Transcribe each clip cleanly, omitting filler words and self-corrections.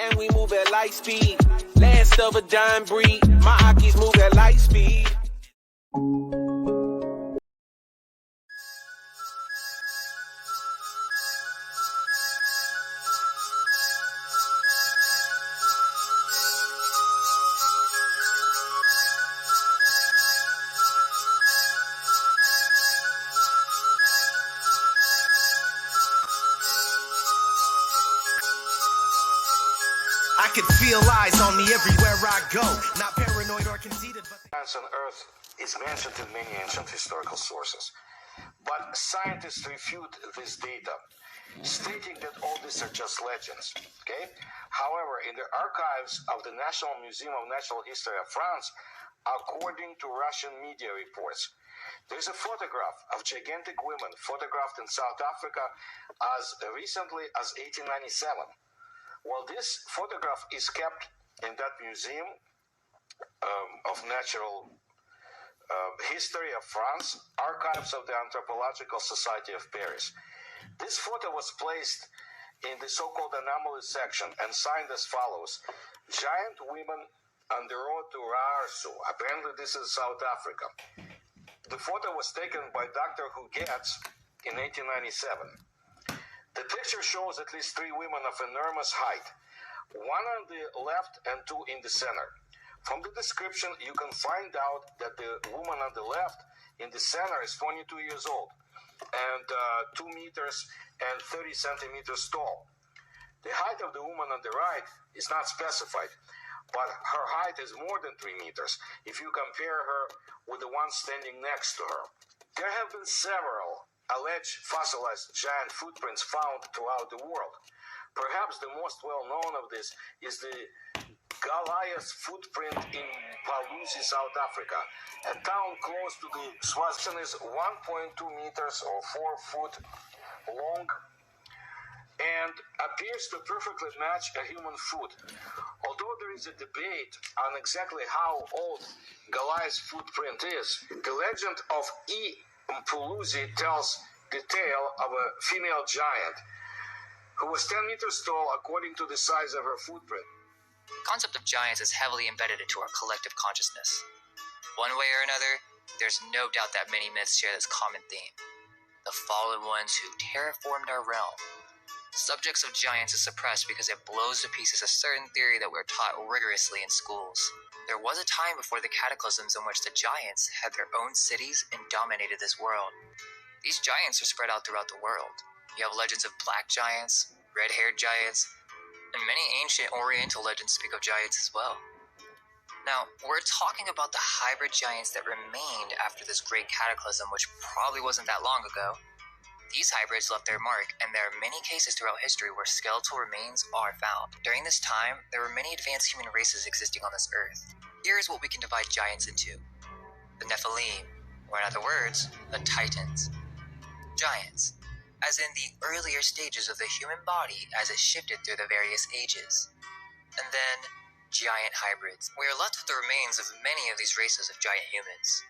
and we move at light speed. Last of a dying breed, my Akis move at light speed. I can feel eyes on me everywhere I go. Not paranoid or conceited, but Plants on Earth is mentioned in many ancient historical sources. But scientists refute this data, stating that all these are just legends. Okay? However, in the archives of the National Museum of Natural History of France, according to Russian media reports, there's a photograph of gigantic women photographed in South Africa as recently as 1897. Well, this photograph is kept in that museum of natural history of France, archives of the Anthropological Society of Paris. This photo was placed in the so-called anomaly section and signed as follows: giant women on the road to Raarsu. Apparently this is South Africa. The photo was taken by Dr. Gaints in 1897. The picture shows at least three women of enormous height, one on the left and two in the center. From the description, you can find out that the woman on the left in the center is 22 years old and 2 meters and 30 centimeters tall. The height of the woman on the right is not specified, but her height is more than 3 meters if you compare her with the one standing next to her. There have been several alleged fossilized giant footprints found throughout the world. Perhaps the most well-known of this is the Goliath footprint in Paluzi, South Africa. A town close to the Swaziland is 1.2 meters or 4 foot long and appears to perfectly match a human foot. Although there is a debate on exactly how old Goliath's footprint is, the legend of Paluzi tells the tale of a female giant who was 10 meters tall according to the size of her footprint. The concept of giants is heavily embedded into our collective consciousness. One way or another, there's no doubt that many myths share this common theme: the fallen ones who terraformed our realm. Subjects of giants is suppressed because it blows to pieces a certain theory that we're taught rigorously in schools. There was a time before the cataclysms in which the giants had their own cities and dominated this world. These giants are spread out throughout the world. You have legends of black giants, red-haired giants, and many ancient Oriental legends speak of giants as well. Now, we're talking about the hybrid giants that remained after this great cataclysm, which probably wasn't that long ago. These hybrids left their mark, and there are many cases throughout history where skeletal remains are found. During this time, there were many advanced human races existing on this earth. Here is what we can divide giants into: the Nephilim, or in other words, the Titans. Giants, as in the earlier stages of the human body as it shifted through the various ages. And then, giant hybrids. We are left with the remains of many of these races of giant humans.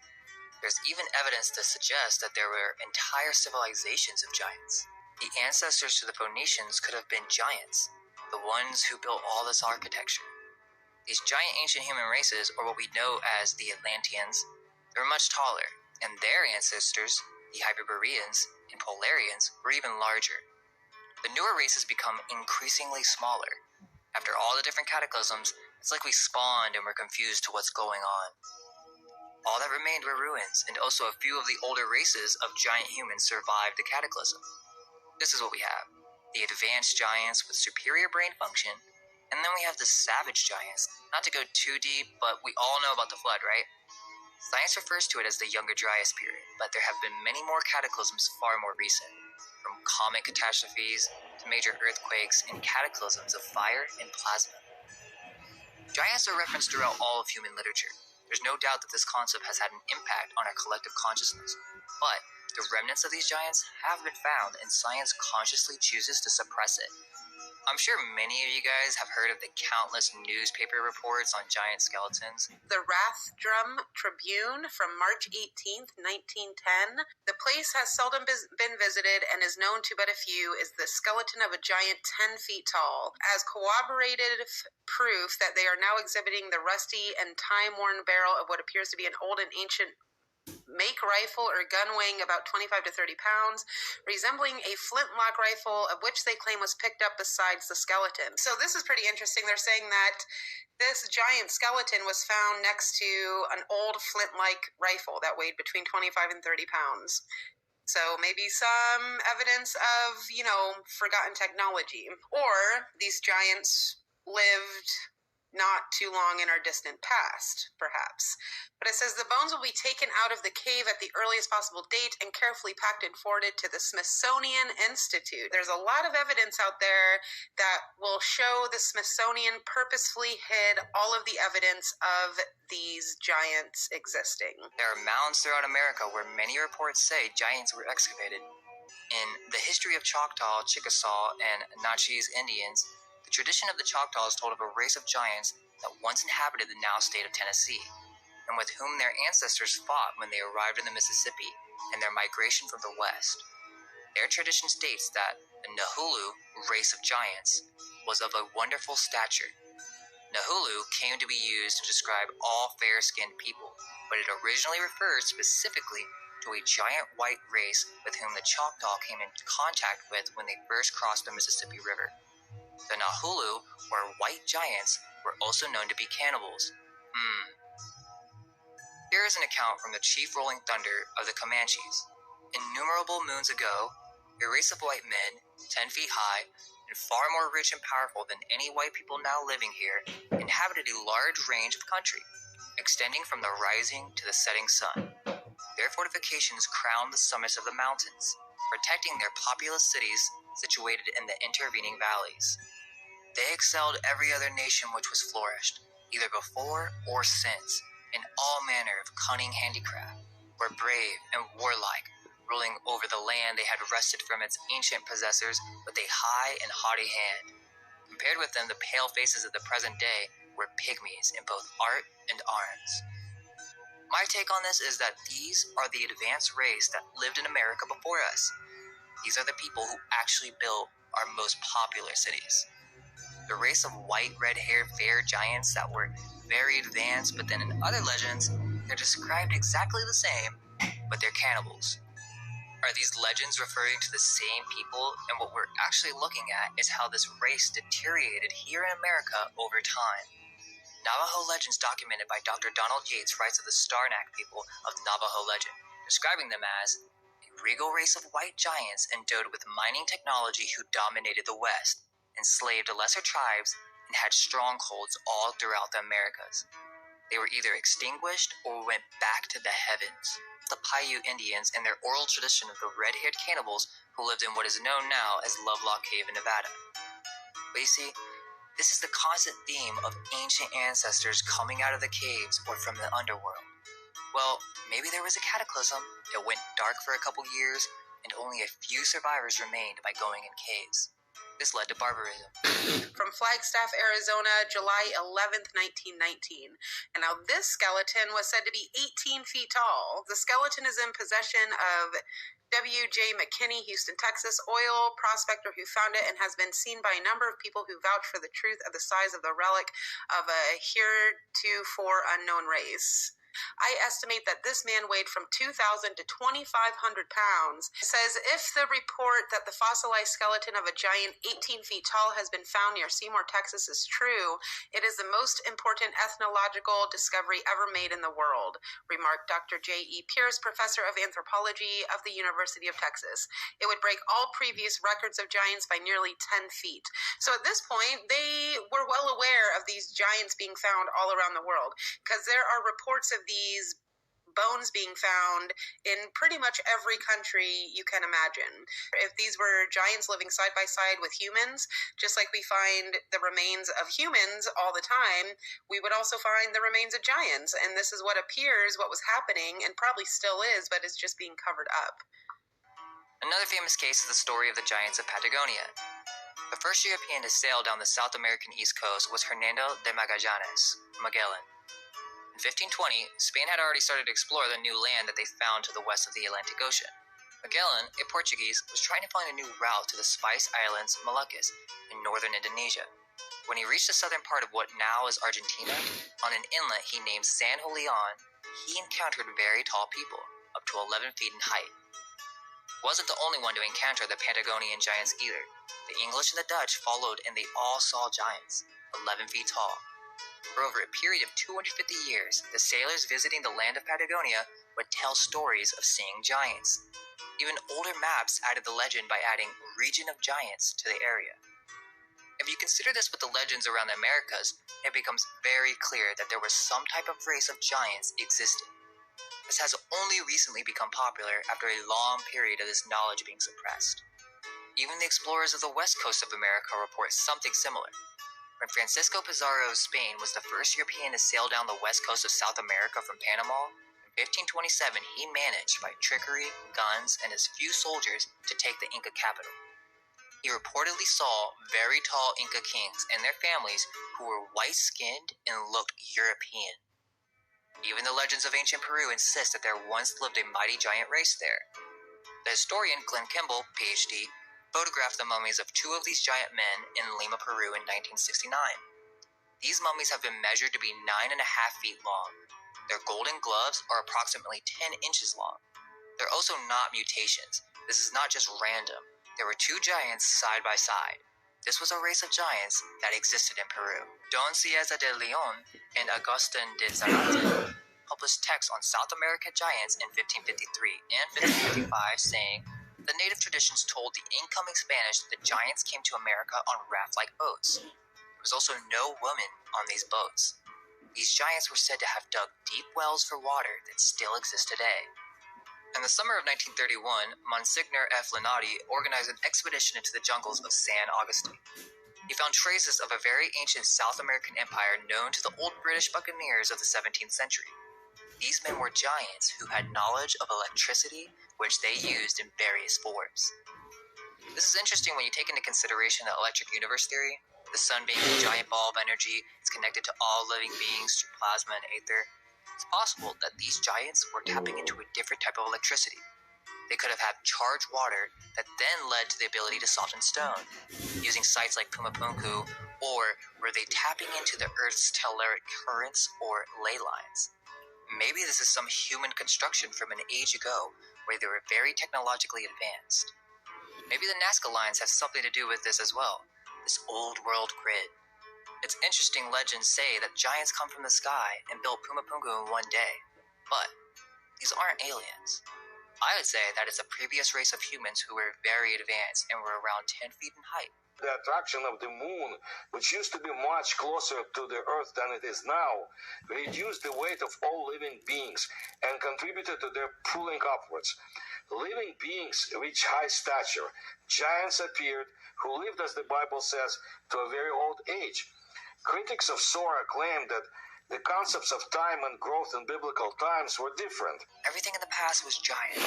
There's even evidence to suggest that there were entire civilizations of giants. The ancestors to the Phoenicians could have been giants, the ones who built all this architecture. These giant ancient human races, or what we know as the Atlanteans, they were much taller, and their ancestors, the Hyperboreans and Polarians, were even larger. The newer races become increasingly smaller. After all the different cataclysms, it's like we spawned and were confused to what's going on. All that remained were ruins, and also a few of the older races of giant humans survived the cataclysm. This is what we have: the advanced giants with superior brain function, and then we have the savage giants. Not to go too deep, but we all know about the flood, right? Science refers to it as the Younger Dryas period, but there have been many more cataclysms far more recent, from comet catastrophes to major earthquakes and cataclysms of fire and plasma. Giants are referenced throughout all of human literature. There's no doubt that this concept has had an impact on our collective consciousness, but the remnants of these giants have been found, and science consciously chooses to suppress it. I'm sure many of you guys have heard of the countless newspaper reports on giant skeletons. The Rathdrum Tribune from March 18th, 1910. The place has seldom been visited and is known to but a few is the skeleton of a giant 10 feet tall, as corroborated proof that they are now exhibiting the rusty and time-worn barrel of what appears to be an old and ancient make rifle or gun weighing about 25 to 30 pounds, resembling a flintlock rifle, of which they claim was picked up besides the skeleton. So this is pretty interesting. They're saying that this giant skeleton was found next to an old flint-like rifle that weighed between 25 and 30 pounds. So maybe some evidence of, forgotten technology. Or these giants lived not too long in our distant past, perhaps. But it says the bones will be taken out of the cave at the earliest possible date and carefully packed and forwarded to the Smithsonian Institute. There's a lot of evidence out there that will show the Smithsonian purposefully hid all of the evidence of these giants existing. There are mounds throughout America where many reports say giants were excavated. In the history of Choctaw, Chickasaw, and Natchez Indians, the tradition of the Choctaws told of a race of giants that once inhabited the now state of Tennessee, and with whom their ancestors fought when they arrived in the Mississippi and their migration from the west. Their tradition states that the Nahulu race of giants was of a wonderful stature. Nahulu came to be used to describe all fair-skinned people, but it originally referred specifically to a giant white race with whom the Choctaw came in contact with when they first crossed the Mississippi River. The Nahulu, or white giants, were also known to be cannibals. Here is an account from the Chief Rolling Thunder of the Comanches. Innumerable moons ago, a race of white men, 10 feet high, and far more rich and powerful than any white people now living here, inhabited a large range of country, extending from the rising to the setting sun. Their fortifications crowned the summits of the mountains, protecting their populous cities situated in the intervening valleys. They excelled every other nation which was flourished, either before or since, in all manner of cunning handicraft, were brave and warlike, ruling over the land they had wrested from its ancient possessors with a high and haughty hand. Compared with them, the pale faces of the present day were pygmies in both art and arms. My take on this is that these are the advanced race that lived in America before us. These are the people who actually built our most popular cities. The race of white, red-haired, fair giants that were very advanced, but then in other legends, they're described exactly the same, but they're cannibals. Are these legends referring to the same people? And what we're actually looking at is how this race deteriorated here in America over time. Navajo legends documented by Dr. Donald Yates writes of the Starnak people of Navajo legend, describing them as a regal race of white giants endowed with mining technology who dominated the West, enslaved lesser tribes, and had strongholds all throughout the Americas. They were either extinguished or went back to the heavens. The Paiute Indians and their oral tradition of the red-haired cannibals who lived in what is known now as Lovelock Cave in Nevada. But you see, this is the constant theme of ancient ancestors coming out of the caves or from the underworld. Well, maybe there was a cataclysm, it went dark for a couple years, and only a few survivors remained by going in caves. This led to barbarism. From Flagstaff, Arizona, July 11th, 1919. And now this skeleton was said to be 18 feet tall. The skeleton is in possession of W.J. McKinney, Houston, Texas, oil prospector who found it and has been seen by a number of people who vouch for the truth of the size of the relic of a heretofore unknown race. I estimate that this man weighed from 2,000 to 2,500 pounds. It says if the report that the fossilized skeleton of a giant 18 feet tall has been found near Seymour, Texas is true, it is the most important ethnological discovery ever made in the world, remarked Dr. J.E. Pierce, professor of anthropology of the University of Texas. It would break all previous records of giants by nearly 10 feet. So at this point, they were well aware of these giants being found all around the world, because there are reports of these bones being found in pretty much every country you can imagine. If these were giants living side by side with humans, just like we find the remains of humans all the time, we would also find the remains of giants. And this is what appears what was happening, and probably still is, but it's just being covered up. Another famous case is the story of the giants of Patagonia. The first European to sail down the South American east coast was Hernando de Magallanes, Magellan. In 1520, Spain had already started to explore the new land that they found to the west of the Atlantic Ocean. Magellan, a Portuguese, was trying to find a new route to the Spice Islands, Moluccas, in northern Indonesia. When he reached the southern part of what now is Argentina, on an inlet he named San Julian, he encountered very tall people, up to 11 feet in height. He wasn't the only one to encounter the Patagonian giants either. The English and the Dutch followed, and they all saw giants, 11 feet tall. For over a period of 250 years, the sailors visiting the land of Patagonia would tell stories of seeing giants. Even older maps added the legend by adding region of giants to the area. If you consider this with the legends around the Americas, it becomes very clear that there was some type of race of giants existing. This has only recently become popular after a long period of this knowledge being suppressed. Even the explorers of the west coast of America report something similar. When Francisco Pizarro of Spain was the first European to sail down the west coast of South America from Panama, in 1527 he managed, by trickery, guns, and his few soldiers, to take the Inca capital. He reportedly saw very tall Inca kings and their families who were white-skinned and looked European. Even the legends of ancient Peru insist that there once lived a mighty giant race there. The historian Glenn Kimball, PhD, photographed the mummies of two of these giant men in Lima, Peru in 1969. These mummies have been measured to be 9.5 feet long. Their golden gloves are approximately 10 inches long. They're also not mutations. This is not just random. There were two giants side by side. This was a race of giants that existed in Peru. Don Cieza de Leon and Agustin de Zarate published texts on South American giants in 1553 and 1555 saying, the native traditions told the incoming Spanish that the giants came to America on raft-like boats. There was also no woman on these boats. These giants were said to have dug deep wells for water that still exist today. In the summer of 1931, Monsignor F. Linati organized an expedition into the jungles of San Agustin. He found traces of a very ancient South American empire known to the old British buccaneers of the 17th century. These men were giants who had knowledge of electricity, which they used in various forms. This is interesting when you take into consideration the electric universe theory. The sun being a giant ball of energy is connected to all living beings through plasma and ether. It's possible that these giants were tapping into a different type of electricity. They could have had charged water that then led to the ability to soften stone, using sites like Pumapunku, or were they tapping into the Earth's telluric currents or ley lines? Maybe this is some human construction from an age ago where they were very technologically advanced. Maybe the Nazca lines have something to do with this as well, this old world grid. It's interesting legends say that giants come from the sky and built Pumapunku in one day, but these aren't aliens. I would say that it's a previous race of humans who were very advanced and were around 10 feet in height. The attraction of the moon, which used to be much closer to the Earth than it is now, reduced the weight of all living beings and contributed to their pulling upwards. Living beings reach high stature. Giants appeared, who lived, as the Bible says, to a very old age. Critics of Sora claim that the concepts of time and growth in biblical times were different. Everything in the past was giant.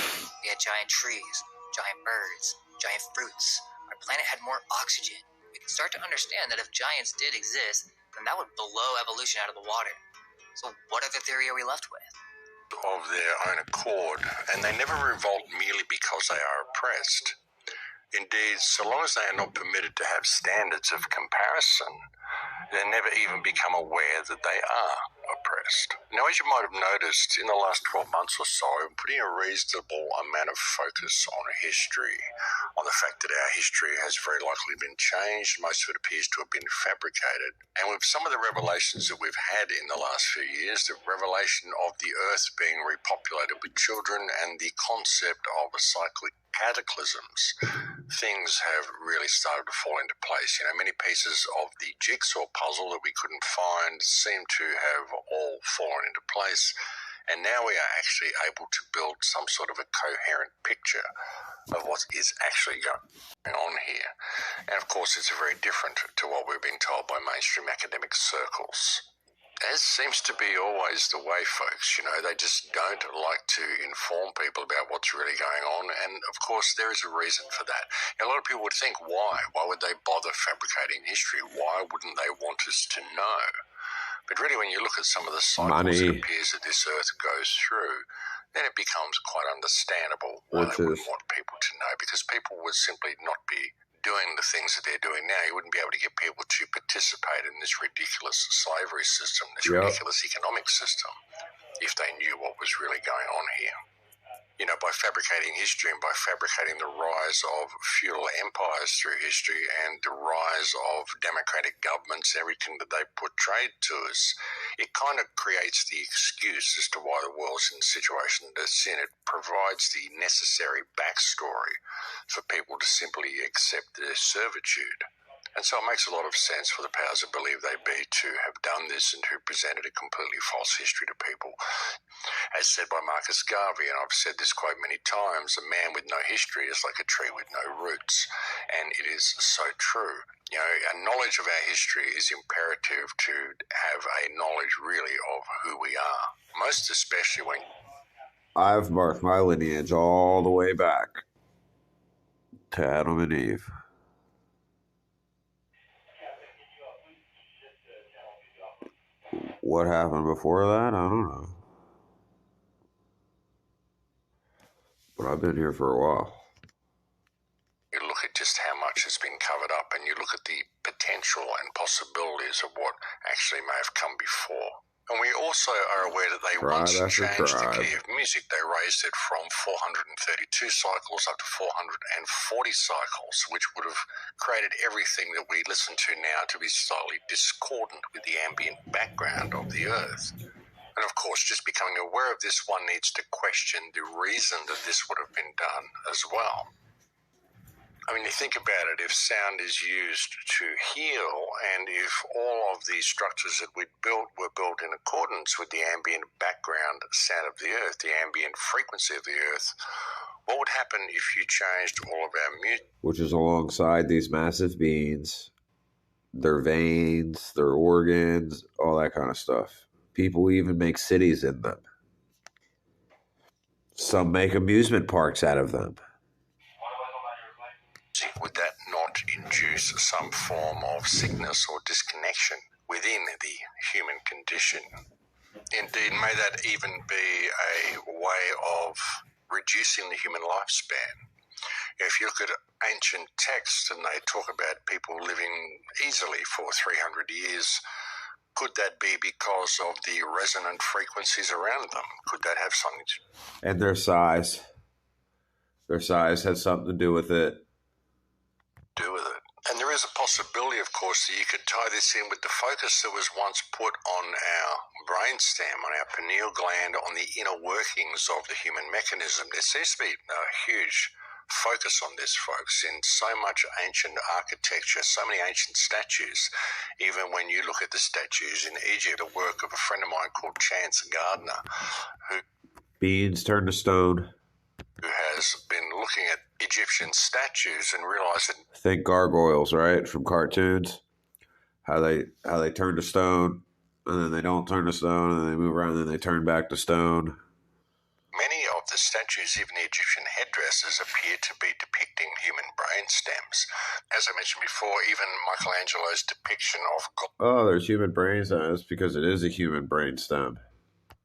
We had giant trees, giant birds, giant fruits. Our planet had more oxygen. We can start to understand that if giants did exist, then that would blow evolution out of the water. So what other theory are we left with? Of their own accord, and they never revolt merely because they are oppressed. Indeed, so long as they are not permitted to have standards of comparison, they never even become aware that they are oppressed. Now, as you might have noticed, in the last 12 months or so, I'm putting a reasonable amount of focus on history, on the fact that our history has very likely been changed. Most of it appears to have been fabricated. And with some of the revelations that we've had in the last few years, the revelation of the Earth being repopulated with children and the concept of cyclic cataclysms, things have really started to fall into place. You know, many pieces of the jigsaw puzzle that we couldn't find seem to have all fallen into place, and now we are actually able to build some sort of a coherent picture of what is actually going on here. And of course, it's very different to what we're being told by mainstream academic circles. As seems to be always the way, folks. They just don't like to inform people about what's really going on. And, of course, there is a reason for that. A lot of people would think, why? Why would they bother fabricating history? Why wouldn't they want us to know? But really, when you look at some of the cycles it appears that this Earth goes through, then it becomes quite understandable why they wouldn't want people to know, because people would simply not be doing the things that they're doing now. You wouldn't be able to get people to participate in this ridiculous slavery system, this ridiculous economic system, if they knew what was really going on here. By fabricating history and by fabricating the rise of feudal empires through history and the rise of democratic governments, everything that they portrayed to us, it kind of creates the excuse as to why the world's in the situation that it's in. It provides the necessary backstory for people to simply accept their servitude. And so it makes a lot of sense for the powers that believe they be to have done this and to presented a completely false history to people. As said by Marcus Garvey, and I've said this quote many times, a man with no history is like a tree with no roots. And it is so true. A knowledge of our history is imperative to have a knowledge really of who we are, most especially when I've marked my lineage all the way back to Adam and Eve. What happened before that? I don't know. But I've been here for a while. You look at just how much has been covered up, and you look at the potential and possibilities of what actually may have come before. And we also are aware that they once changed the key of music. They raised it from 432 cycles up to 440 cycles, which would have created everything that we listen to now to be slightly discordant with the ambient background of the Earth. And of course, just becoming aware of this, one needs to question the reason that this would have been done as well. I mean, you think about it, if sound is used to heal, and if all of the structures that we'd built were built in accordance with the ambient background sound of the Earth, the ambient frequency of the Earth, what would happen if you changed all of our music? Which is alongside these massive beings, their veins, their organs, all that kind of stuff. People even make cities in them. Some make amusement parks out of them. Would that not induce some form of sickness or disconnection within the human condition? Indeed, may that even be a way of reducing the human lifespan? If you look at ancient texts and they talk about people living easily for 300 years, could that be because of the resonant frequencies around them? Could that have something to do? And their size. Their size has something to do with it. And there is a possibility, of course, that you could tie this in with the focus that was once put on our brainstem, on our pineal gland, on the inner workings of the human mechanism. There seems to be a huge focus on this, folks, in so much ancient architecture, so many ancient statues. Even when you look at the statues in Egypt, the work of a friend of mine called Chance Gardner, who beans turned to stone, who has been looking at Egyptian statues and realized that, think gargoyles, right, from cartoons, how they turn to stone and then they don't turn to stone and then they move around and then they turn back to stone. Many of the statues, even the Egyptian headdresses, appear to be depicting human brain stems. As I mentioned before, even Michelangelo's depiction of God. Oh, there's human brain stems because it is a human brain stem.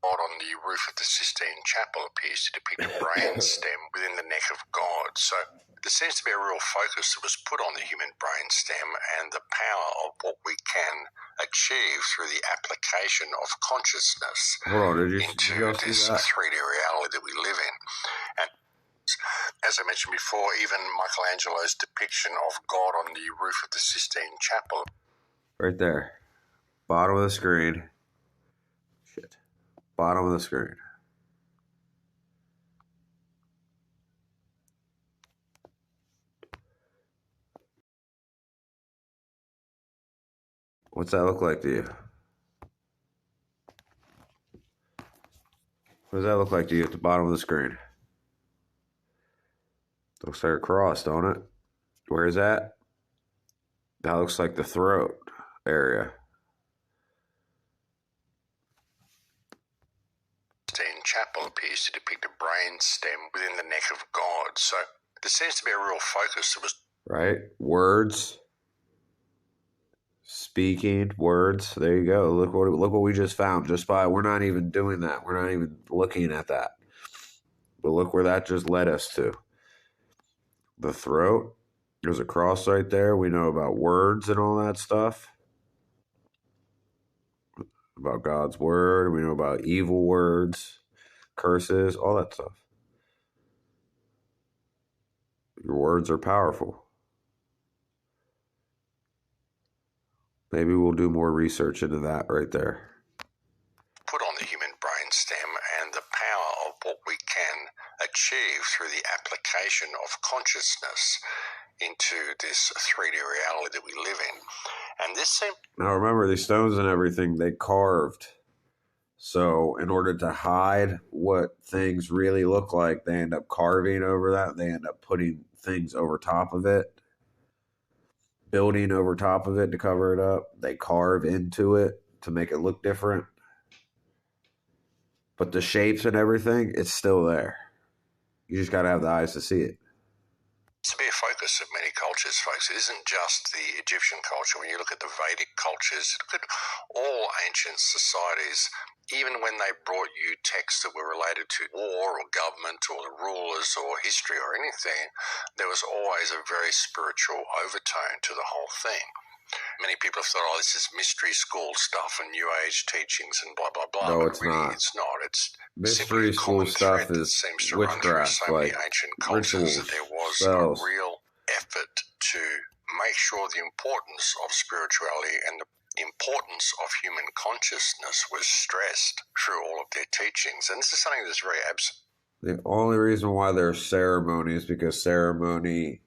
God on the roof of the Sistine Chapel appears to depict a brain stem within the neck of God. So there seems to be a real focus that was put on the human brain stem and the power of what we can achieve through the application of consciousness into this 3D reality that we live in. And as I mentioned before, even Michelangelo's depiction of God on the roof of the Sistine Chapel. Right there. Bottom of the screen. Shit. Bottom of the screen. What's that look like to you? What does that look like to you at the bottom of the screen? Looks like a cross, don't it? Where is that? That looks like the throat area. scroll appears to depict a brain stem within the neck of God. So there seems to be a real focus that was... Right? Words. Speaking words. There you go. Look what we just found. Just by, we're not even doing that. We're not even looking at that. But look where that just led us to. The throat. There's a cross right there. We know about words and all that stuff. About God's word. We know about evil words, curses, all that stuff. Your words are powerful. Maybe we'll do more research into that right there. Put on the human brainstem and the power of what we can achieve through the application of consciousness into this 3D reality that we live in. And this seems... Now remember, these stones and everything, they carved. So in order to hide what things really look like, they end up carving over that. They end up putting things over top of it. Building over top of it to cover it up. They carve into it to make it look different. But the shapes and everything, it's still there. You just got to have the eyes to see it. To be a focus of many cultures, folks. It isn't just the Egyptian culture. When you look at the Vedic cultures, look at all ancient societies, even when they brought you texts that were related to war or government or the rulers or history or anything, there was always a very spiritual overtone to the whole thing. Many people have thought, oh, this is mystery school stuff and New Age teachings and blah, blah, blah. No, but it's really, not. It's not. It's mystery school stuff is witchcraft, so like many ancient cultures rituals, that there was spells. a real effort to make sure the importance of spirituality and the importance of human consciousness was stressed through all of their teachings. And this is something that's very absent. The only reason why there's ceremony is because ceremony,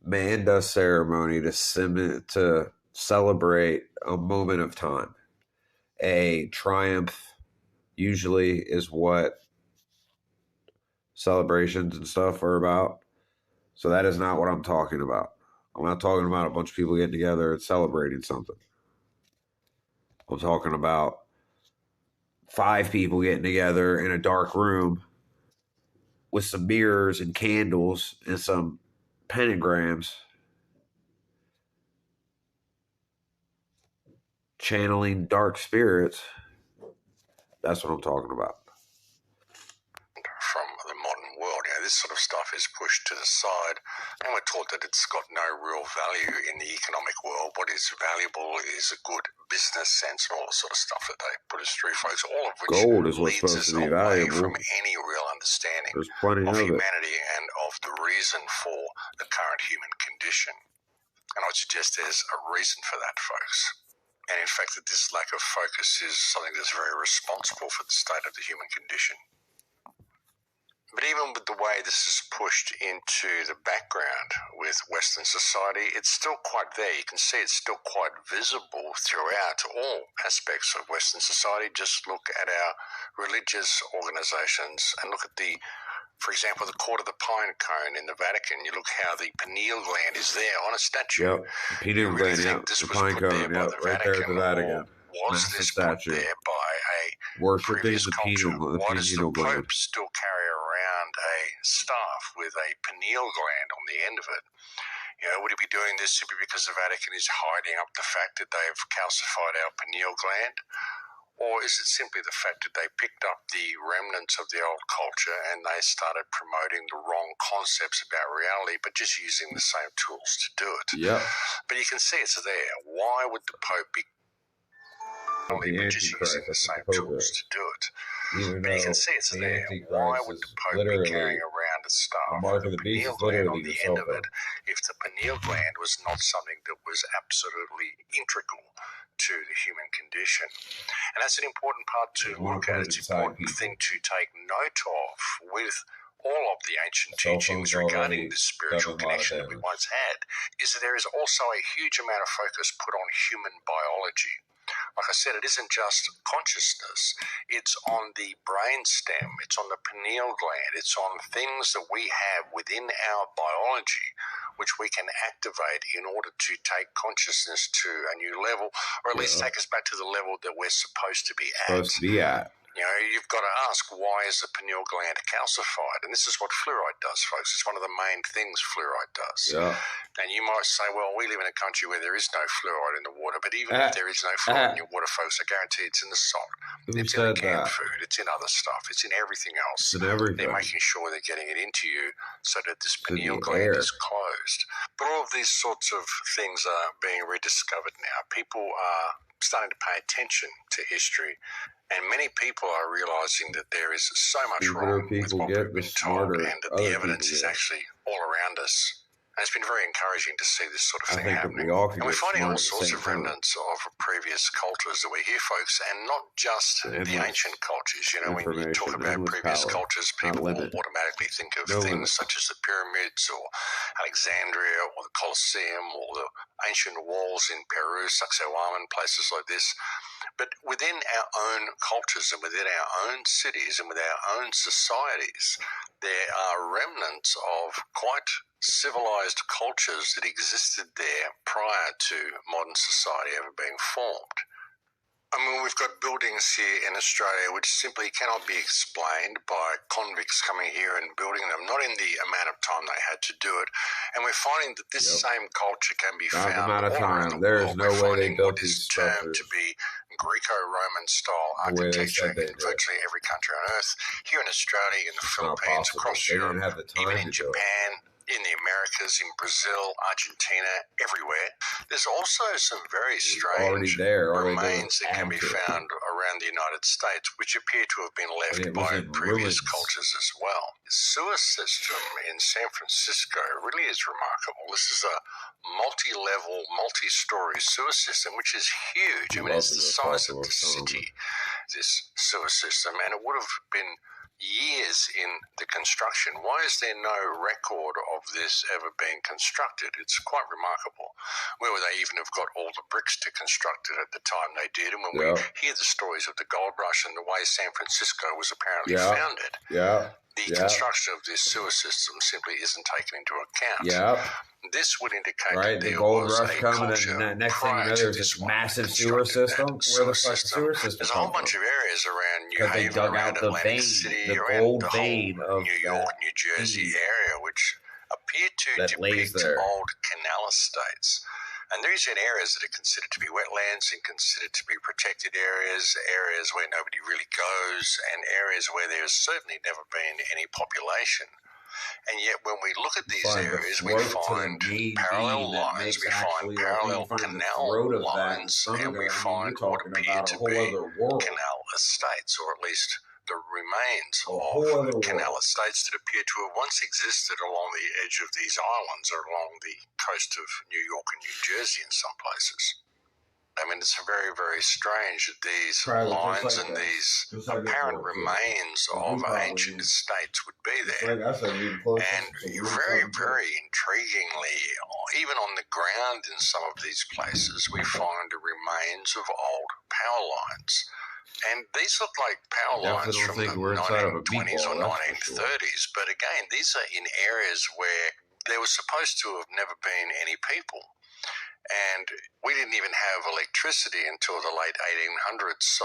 man does ceremony to celebrate a moment of time. A triumph usually is what celebrations and stuff are about. So that is not what I'm talking about. I'm not talking about a bunch of people getting together and celebrating something. I'm talking about 5 people getting together in a dark room with some mirrors and candles and some pentagrams, channeling dark spirits. That's what I'm talking about. From the modern world, this sort of stuff is pushed to the side, and we're taught that it's got no real value in the economic world. What is valuable is a good business sense and all the sort of stuff that they put us through, folks. All of which gold is what's leads supposed us to be away valuable from any real understanding There's plenty of of it. humanity and of the reason for the current human condition. And I would suggest there's a reason for that, folks. And in fact, that this lack of focus is something that's very responsible for the state of the human condition. But even with the way this is pushed into the background with Western society, it's still quite there. You can see it's still quite visible throughout all aspects of Western society. Just look at our religious organizations and look at for example, the Court of the Pine Cone in the Vatican. You look how the pineal gland is there on a statue. Yep, the pineal gland, yep. This The was pine put cone, there by yep. the Right there at the Vatican. Was Massive this statue. put there by a Worshiping previous the culture? pineal, Why does the pineal gland. Pope still carry around a staff with a pineal gland on the end of it? Would he be doing this simply because the Vatican is hiding up the fact that they've calcified our pineal gland? Or is it simply the fact that they picked up the remnants of the old culture and they started promoting the wrong concepts about reality, but just using the same tools to do it? Yeah. But you can see it's there. Why would the Pope be just using the same tools to do it? But you can see it's there. Why would the Pope be carrying around a staff with a pineal gland on the end of it if the pineal gland was not something that was absolutely integral to the human condition? And that's an important part to look at. It's an important thing to take note of with all of the ancient teachings regarding this spiritual connection that we once had, is that there is also a huge amount of focus put on human biology. Like I said, it isn't just consciousness. It's on the brainstem. It's on the pineal gland. It's on things that we have within our biology, which we can activate in order to take consciousness to a new level, or at least take us back to the level that we're supposed to be at. You've got to ask, why is the pineal gland calcified? And this is what fluoride does, folks. It's one of the main things fluoride does. Yeah. And you might say, well, we live in a country where there is no fluoride in the water. But even if there is no fluoride in your water, folks, I guarantee it's in the salt. It's in the canned food. It's in other stuff. It's in everything else. It's in everything. They're making sure they're getting it into you so that this pineal gland is closed. But all of these sorts of things are being rediscovered now. People are starting to pay attention to history. And many people are realizing that there is so much wrong with what we've been told, and that the evidence is actually all around us. And it's been very encouraging to see this sort of thing happening. And we're finding all sorts of remnants of previous cultures that we hear, folks, and not just the ancient cultures. When you talk about previous cultures, people will automatically think of things such as the pyramids or Alexandria or the Colosseum or the ancient walls in Peru, Sacsayhuaman, places like this. But within our own cultures and within our own cities and with our own societies, there are remnants of quite civilized cultures that existed there prior to modern society ever being formed. I mean, we've got buildings here in Australia which simply cannot be explained by convicts coming here and building them, not in the amount of time they had to do it. And we're finding that this same culture can be found all around the world. There's no way they built these termed to be Greco-Roman style architecture in virtually every country on Earth. Here in Australia, in the Philippines, across Europe, even in Japan, in the Americas, in Brazil, Argentina, everywhere. There's also some very strange remains that can be found around the United States, which appear to have been left by previous cultures as well. The sewer system in San Francisco really is remarkable. This is a multi-level, multi-story sewer system, which is huge. I mean, it's the size of the city, this sewer system, and it would have been years in the construction. Why is there no record of this ever being constructed? It's quite remarkable. Where would they even have got all the bricks to construct it at the time they did? And when we hear the stories of the gold rush and the way San Francisco was apparently founded, the construction of this sewer system simply isn't taken into account. This would indicate that there was a culture prior to this massive sewer system. Where the fuck the sewer system? There's a whole bunch of areas around New Haven, around Atlantic City, around the whole New York, New Jersey area, which appear to depict old canal estates. And these are areas that are considered to be wetlands and considered to be protected areas, areas where nobody really goes, and areas where there's certainly never been any population. And yet when we look at these areas, we find parallel lines, we find parallel canal lines, and we find what appear to be canal estates, or at least the remains of canal estates that appear to have once existed along the edge of these islands or along the coast of New York and New Jersey in some places. I mean, it's very, very strange that these lines and these apparent remains of ancient estates would be there. And very, very intriguingly, even on the ground in some of these places, we find the remains of old power lines. And these look like power lines from the 1920s or 1930s. But again, these are in areas where there was supposed to have never been any people. And we didn't even have electricity until the late 1800s. So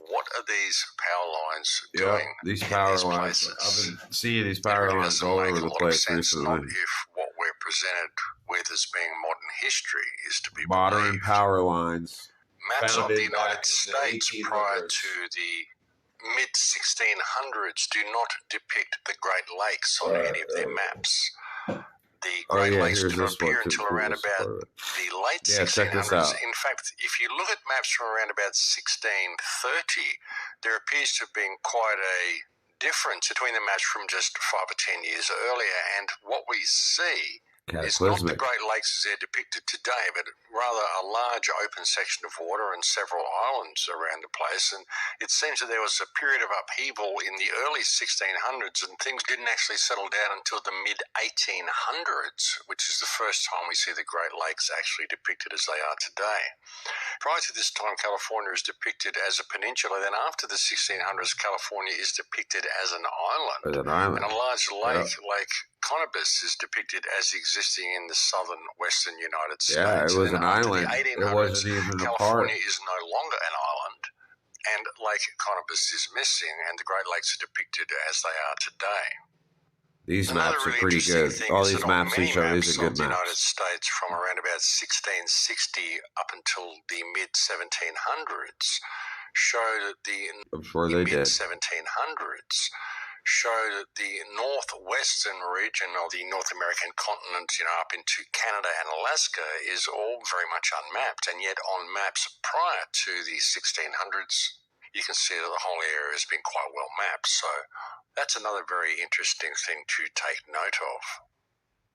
what are these power lines doing? These power lines. I've been seeing these power lines all over the place recently. Not if what we're presented with as being modern history is to be modern power lines. Maps of the United States prior to the mid-1600s do not depict the Great Lakes on any of their maps. The Great Lakes did not appear until around about the late 1600s. In fact, if you look at maps from around about 1630, there appears to have been quite a difference between the maps from just 5 or 10 years earlier. And what we see is not the Great Lakes as they're depicted today, but rather a large open section of water and several islands around the place. And it seems that there was a period of upheaval in the early 1600s, and things didn't actually settle down until the mid-1800s, which is the first time we see the Great Lakes actually depicted as they are today. Prior to this time, California is depicted as a peninsula. Then after the 1600s, California is depicted as an island. And a large lake, Lake Conibus, is depicted as existing in the southern western United States. Yeah, it was an island. It wasn't even a part. California is no longer an island. and Lake Conobus is missing, and the Great Lakes are depicted as they are today. These Another maps are really pretty interesting good. thing All is these that on maps we many show, maps these are good of the United maps. States from around about 1660 up until the mid-1700s show that I'm sure they did. mid-1700s show that the northwestern region of the North American continent, up into Canada and Alaska, is all very much unmapped. And yet on maps prior to the 1600s, you can see that the whole area has been quite well mapped. So that's another very interesting thing to take note of.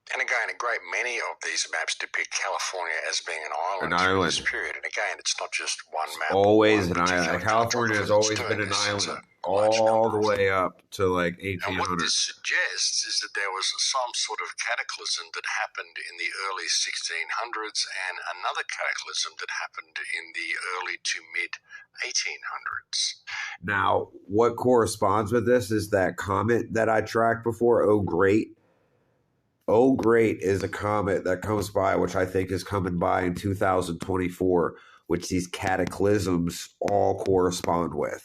And again, a great many of these maps depict California as being an island through this period. And again, it's not just one map. Always an island. California has always been an island, all the way up to like 1800. And what this suggests is that there was some sort of cataclysm that happened in the early 1600s and another cataclysm that happened in the early to mid 1800s. Now, what corresponds with this is that comet that I tracked before, Oh Great. Oh Great is a comet that comes by, which I think is coming by in 2024, which these cataclysms all correspond with.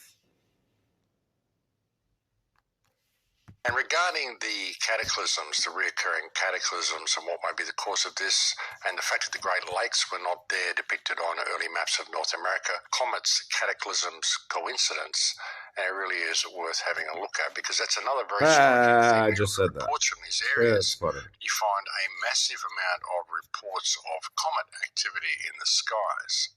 And regarding the cataclysms, the reoccurring cataclysms, and what might be the cause of this, and the fact that the Great Lakes were not there depicted on early maps of North America, comets, cataclysms, coincidence, and it really is worth having a look at, because that's another very striking thing. I just said that. Reports from these areas, funny. you find a massive amount of reports of comet activity in the skies.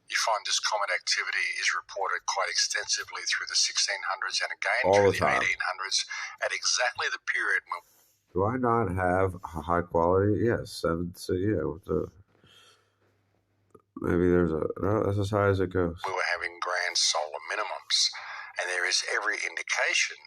You find this comet activity is reported quite extensively through the 1600s and again All through the the time. 1800s at exactly the period when... Do I not have a high quality? Yes, 7. So yeah, with the maybe there's a no, that's as high as it goes. We were having grand solar minimums, and there is every indication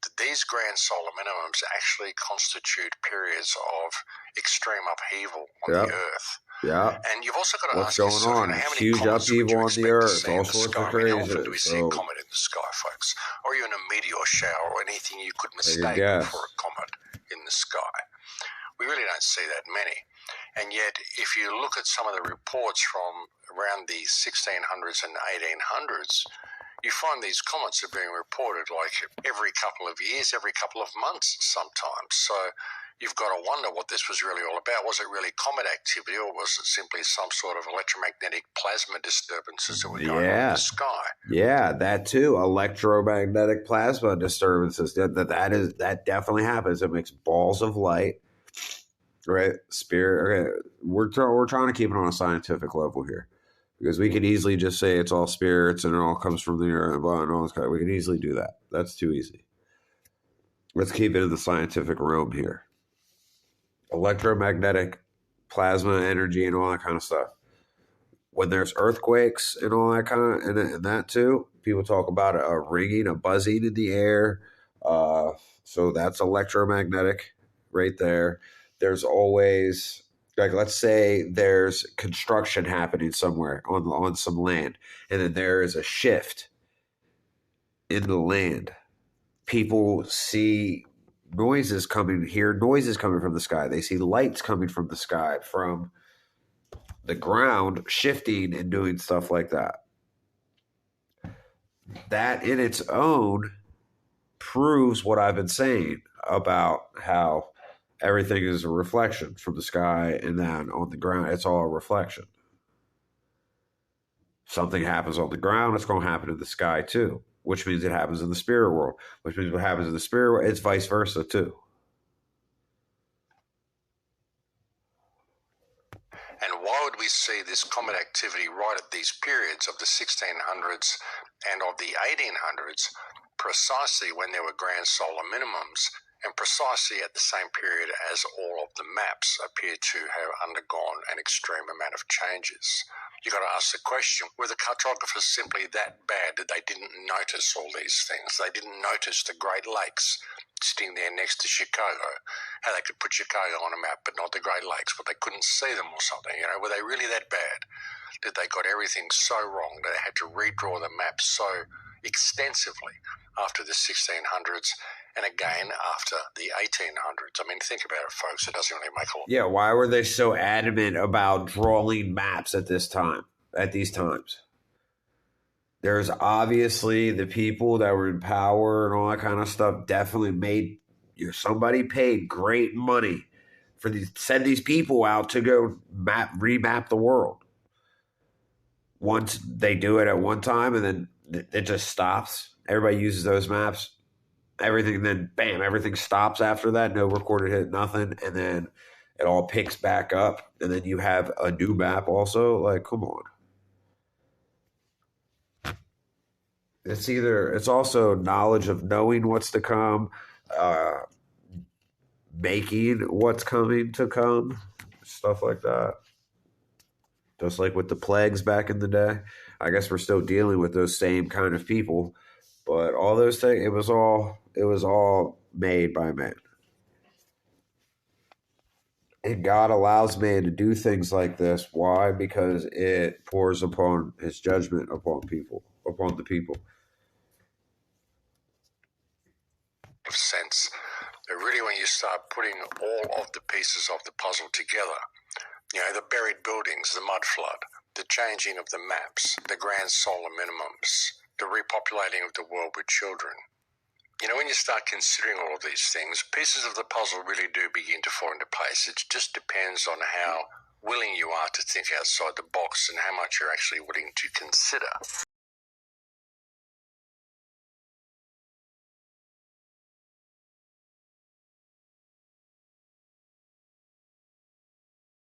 that these grand solar minimums actually constitute periods of extreme upheaval on the Earth. Yeah. And you've also got to What's ask going yourself, on? how many Huge comets would upheaval you on the expect to Earth, see all in the sorts sky? of I mean, how often crazy. do we see a comet in the sky, folks? Or even a meteor shower or anything you could mistake for a comet in the sky? We really don't see that many. And yet, if you look at some of the reports from around the 1600s and 1800s, you find these comets are being reported like every couple of years, every couple of months sometimes. So you've got to wonder what this was really all about. Was it really comet activity, or was it simply some sort of electromagnetic plasma disturbances that were going on in the sky? Yeah, that too. Electromagnetic plasma disturbances. That definitely happens. It makes balls of light. Right? Spirit. Okay. We're trying to keep it on a scientific level here, because we could easily just say it's all spirits and it all comes from the earth and all this kind. We can easily do that. That's too easy. Let's keep it in the scientific realm here. Electromagnetic plasma energy and all that kind of stuff. When there's earthquakes and all that kind of, and that too, people talk about a ringing, a buzzing in the air. So that's electromagnetic right there. There's always, like, let's say there's construction happening somewhere on some land, and then there is a shift in the land. People see noises coming from the sky. They see lights coming from the sky, from the ground shifting and doing stuff like that. That in its own proves what I've been saying about how everything is a reflection from the sky, and then on the ground, it's all a reflection. Something happens on the ground, it's going to happen in the sky too, which means it happens in the spirit world, which means what happens in the spirit world, it's vice versa too. And why would we see this comet activity right at these periods of the 1600s and of the 1800s, precisely when there were grand solar minimums, and precisely at the same period as all of the maps appear to have undergone an extreme amount of changes? You got to ask the question, were the cartographers simply that bad that they didn't notice all these things? They didn't notice the Great Lakes sitting there next to Chicago, how they could put Chicago on a map but not the Great Lakes, but they couldn't see them or something. Were they really that bad? Did they got everything so wrong that they had to redraw the map so extensively after the 1600s and again after the 1800s? I mean, think about it, folks. It doesn't really make a lot. Yeah, why were they so adamant about drawing maps at these times? there's obviously the people that were in power and all that kind of stuff definitely made somebody paid great money for send these people out to go remap the world. Once they do it at one time and then it just stops. Everybody uses those maps. Everything, then bam, everything stops after that. No recorded hit, nothing. And then it all picks back up. And then you have a new map also. Like, come on. It's also knowledge of knowing what's to come, making what's coming to come, stuff like that. Just like with the plagues back in the day. I guess we're still dealing with those same kind of people, but all those things, it was all made by man. And God allows man to do things like this. Why? Because it pours upon his judgment upon the people. Sense that really when you start putting all of the pieces of the puzzle together, the buried buildings, the mud flood, the changing of the maps, the grand solar minimums, the repopulating of the world with children. When you start considering all of these things, pieces of the puzzle really do begin to fall into place. It just depends on how willing you are to think outside the box and how much you're actually willing to consider.